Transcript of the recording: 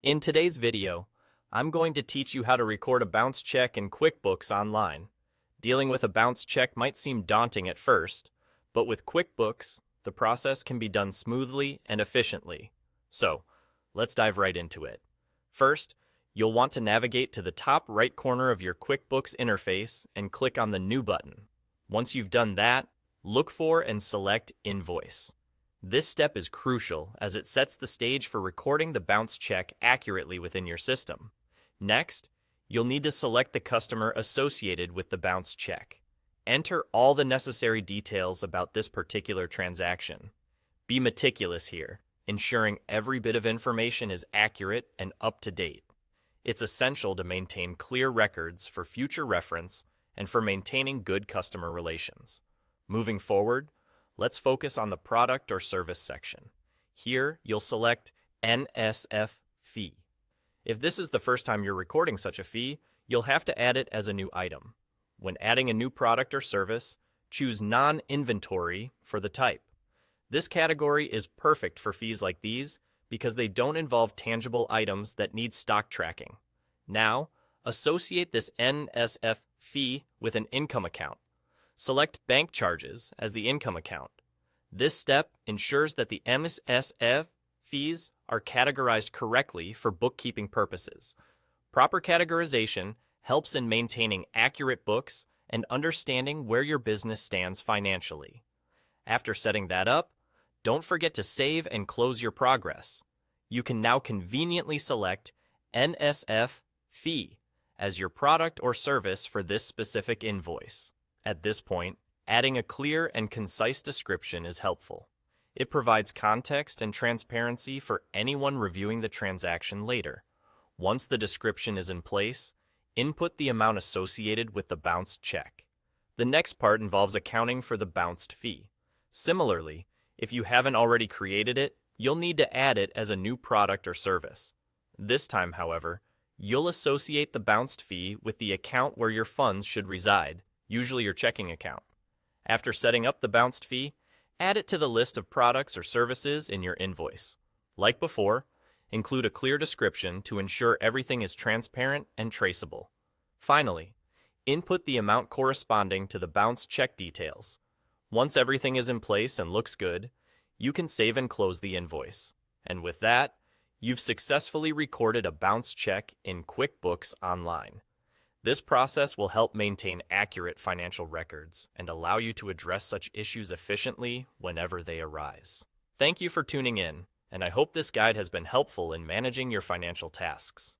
In today's video, I'm going to teach you how to record a bounce check in QuickBooks Online. Dealing with a bounce check might seem daunting at first, but with QuickBooks, the process can be done smoothly and efficiently. So, let's dive right into it. First, you'll want to navigate to the top right corner of your QuickBooks interface and click on the New button. Once you've done that, look for and select Invoice. This step is crucial as it sets the stage for recording the bounce check accurately within your system. Next, you'll need to select the customer associated with the bounce check. Enter all the necessary details about this particular transaction. Be meticulous here, ensuring every bit of information is accurate and up to date. It's essential to maintain clear records for future reference and for maintaining good customer relations. Moving forward, let's focus on the product or service section. Here, you'll select NSF fee. If this is the first time you're recording such a fee, you'll have to add it as a new item. When adding a new product or service, choose non-inventory for the type. This category is perfect for fees like these because they don't involve tangible items that need stock tracking. Now, associate this NSF fee with an income account. Select bank charges as the income account. This step ensures that the MSF fees are categorized correctly for bookkeeping purposes. Proper categorization helps in maintaining accurate books and understanding where your business stands financially. After setting that up, don't forget to save and close your progress. You can now conveniently select NSF fee as your product or service for this specific invoice. At this point, adding a clear and concise description is helpful. It provides context and transparency for anyone reviewing the transaction later. Once the description is in place, input the amount associated with the bounced check. The next part involves accounting for the bounced fee. Similarly, if you haven't already created it, you'll need to add it as a new product or service. This time, however, you'll associate the bounced fee with the account where your funds should reside, usually your checking account. After setting up the bounced fee, add it to the list of products or services in your invoice. Like before, include a clear description to ensure everything is transparent and traceable. Finally, input the amount corresponding to the bounced check details. Once everything is in place and looks good, you can save and close the invoice. And with that, you've successfully recorded a bounce check in QuickBooks Online. This process will help maintain accurate financial records and allow you to address such issues efficiently whenever they arise. Thank you for tuning in, and I hope this guide has been helpful in managing your financial tasks.